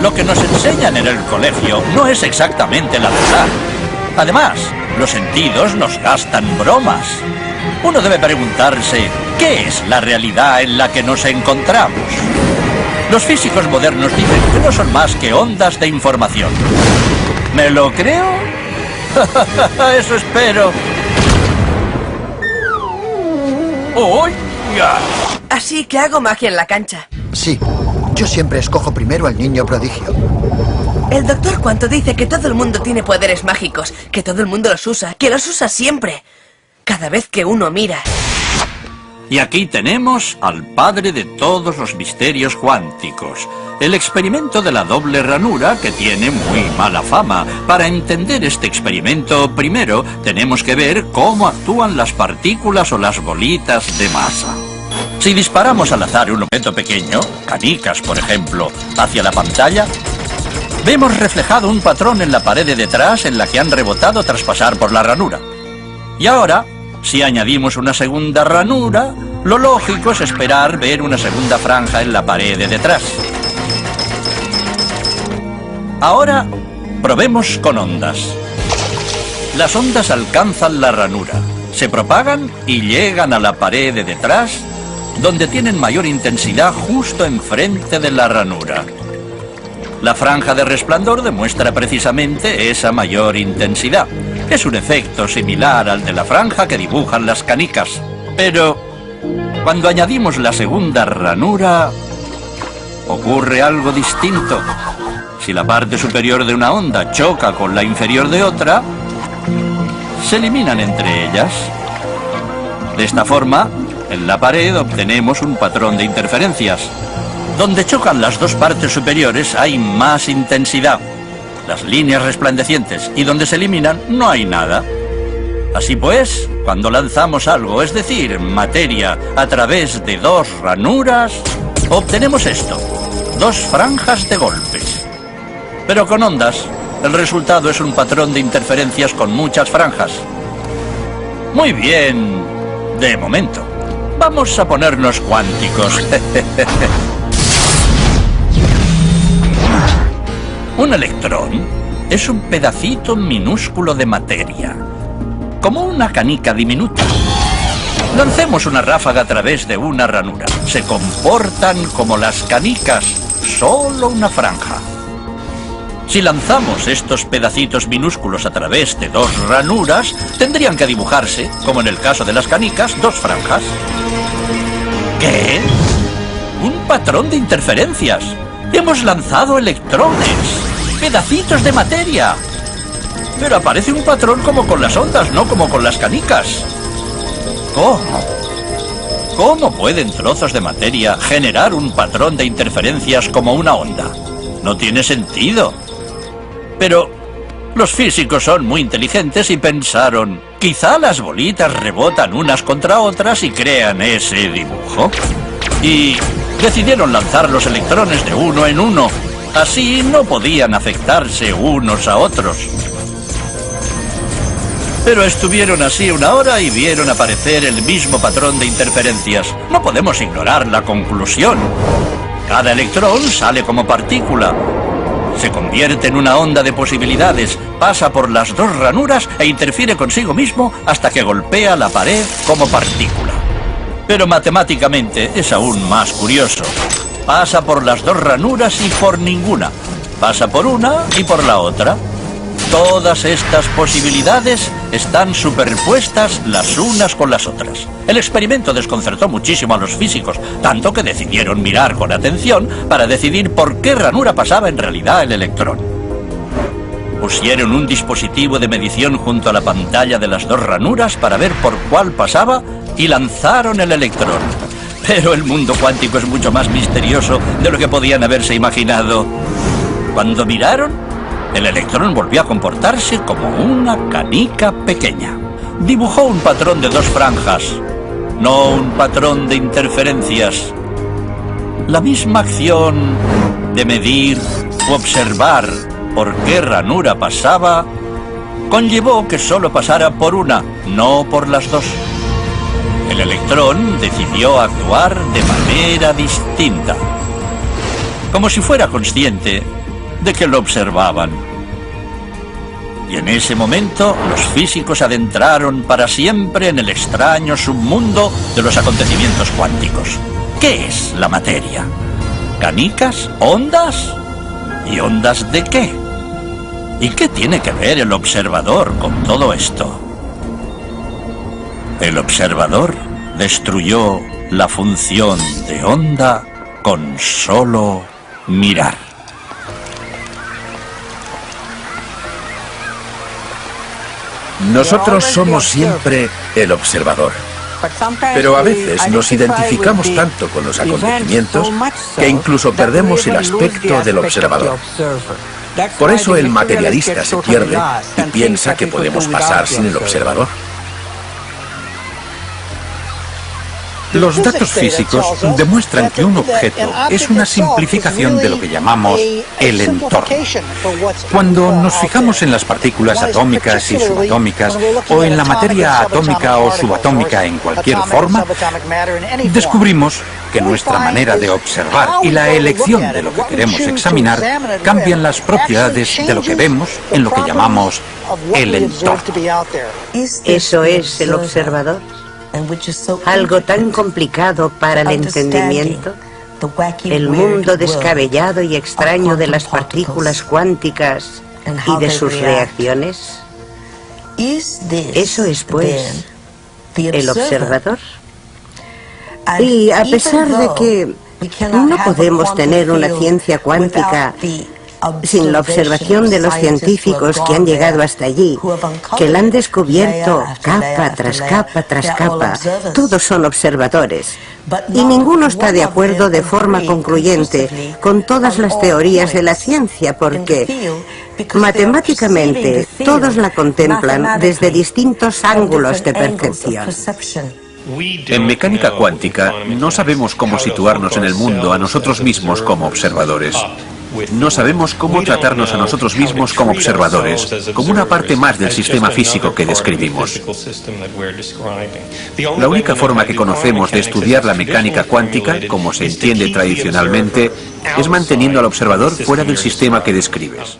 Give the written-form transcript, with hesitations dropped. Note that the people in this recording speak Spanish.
Lo que nos enseñan en el colegio no es exactamente la verdad. Además, los sentidos nos gastan bromas. Uno debe preguntarse, ¿qué es la realidad en la que nos encontramos? Los físicos modernos dicen que no son más que ondas de información. ¿Me lo creo? Eso espero. ¡Oh, ya! Así que hago magia en la cancha. Sí, yo siempre escojo primero al niño prodigio. El doctor Quanto dice que todo el mundo tiene poderes mágicos, que todo el mundo los usa, que los usa siempre. Cada vez que uno mira. Y aquí tenemos al padre de todos los misterios cuánticos. El experimento de la doble ranura, que tiene muy mala fama. Para entender este experimento, primero tenemos que ver cómo actúan las partículas o las bolitas de masa. Si disparamos al azar un objeto pequeño, canicas por ejemplo, hacia la pantalla, vemos reflejado un patrón en la pared de detrás en la que han rebotado tras pasar por la ranura. Y ahora, si añadimos una segunda ranura, lo lógico es esperar ver una segunda franja en la pared de detrás. Ahora, probemos con ondas. Las ondas alcanzan la ranura, se propagan y llegan a la pared de detrás, donde tienen mayor intensidad justo enfrente de la ranura. La franja de resplandor demuestra precisamente esa mayor intensidad. Es un efecto similar al de la franja que dibujan las canicas. Pero cuando añadimos la segunda ranura, ocurre algo distinto. Si la parte superior de una onda choca con la inferior de otra, se eliminan entre ellas. De esta forma, en la pared obtenemos un patrón de interferencias. Donde chocan las dos partes superiores hay más intensidad, las líneas resplandecientes, y donde se eliminan no hay nada. Así pues, cuando lanzamos algo, es decir, materia, a través de dos ranuras, obtenemos esto, dos franjas de golpes. Pero con ondas, el resultado es un patrón de interferencias con muchas franjas. Muy bien, de momento. Vamos a ponernos cuánticos. Un electrón es un pedacito minúsculo de materia, como una canica diminuta. Lancemos una ráfaga a través de una ranura. Se comportan como las canicas, solo una franja. Si lanzamos estos pedacitos minúsculos a través de dos ranuras, tendrían que dibujarse, como en el caso de las canicas, dos franjas. ¿Qué? Un patrón de interferencias. Hemos lanzado electrones, pedacitos de materia. Pero aparece un patrón como con las ondas, no como con las canicas. ¿Cómo? ¿Cómo pueden trozos de materia generar un patrón de interferencias como una onda? No tiene sentido. Pero los físicos son muy inteligentes y pensaron, quizá las bolitas rebotan unas contra otras y crean ese dibujo. Y decidieron lanzar los electrones de uno en uno. Así no podían afectarse unos a otros. Pero estuvieron así una hora y vieron aparecer el mismo patrón de interferencias. No podemos ignorar la conclusión. Cada electrón sale como partícula. Se convierte en una onda de posibilidades, pasa por las dos ranuras e interfiere consigo mismo hasta que golpea la pared como partícula. Pero matemáticamente es aún más curioso. Pasa por las dos ranuras y por ninguna. Pasa por una y por la otra. Todas estas posibilidades están superpuestas las unas con las otras. El experimento desconcertó muchísimo a los físicos, tanto que decidieron mirar con atención para decidir por qué ranura pasaba en realidad el electrón. Pusieron un dispositivo de medición junto a la pantalla de las dos ranuras para ver por cuál pasaba y lanzaron el electrón. Pero el mundo cuántico es mucho más misterioso de lo que podían haberse imaginado. Cuando miraron, el electrón volvió a comportarse como una canica pequeña. Dibujó un patrón de dos franjas, no un patrón de interferencias. La misma acción de medir u observar por qué ranura pasaba conllevó que solo pasara por una, no por las dos. El electrón decidió actuar de manera distinta. como si fuera consciente de que lo observaban. Y en ese momento, los físicos adentraron para siempre en el extraño submundo de los acontecimientos cuánticos. ¿Qué es la materia? ¿Canicas? ¿Ondas? ¿Y ondas de qué? ¿Y qué tiene que ver el observador con todo esto? El observador destruyó la función de onda con solo mirar. Nosotros somos siempre el observador. Pero a veces nos identificamos tanto con los acontecimientos que incluso perdemos el aspecto del observador. Por eso el materialista se pierde y piensa que podemos pasar sin el observador. Los datos físicos demuestran que un objeto es una simplificación de lo que llamamos el entorno. Cuando nos fijamos en las partículas atómicas y subatómicas, o en la materia atómica o subatómica en cualquier forma, descubrimos que nuestra manera de observar y la elección de lo que queremos examinar cambian las propiedades de lo que vemos en lo que llamamos el entorno. Eso es el observador. Algo tan complicado para el entendimiento, el mundo descabellado y extraño de las partículas cuánticas y de sus reacciones. Eso es, pues, el observador. Y a pesar de que no podemos tener una ciencia cuántica sin la observación de los científicos que han llegado hasta allí, que la han descubierto capa tras capa tras capa, todos son observadores. Y ninguno está de acuerdo de forma concluyente con todas las teorías de la ciencia, porque matemáticamente todos la contemplan desde distintos ángulos de percepción. En mecánica cuántica no sabemos cómo situarnos en el mundo a nosotros mismos como observadores. No sabemos cómo tratarnos a nosotros mismos como observadores, como una parte más del sistema físico que describimos. La única forma que conocemos de estudiar la mecánica cuántica, como se entiende tradicionalmente, es manteniendo al observador fuera del sistema que describes.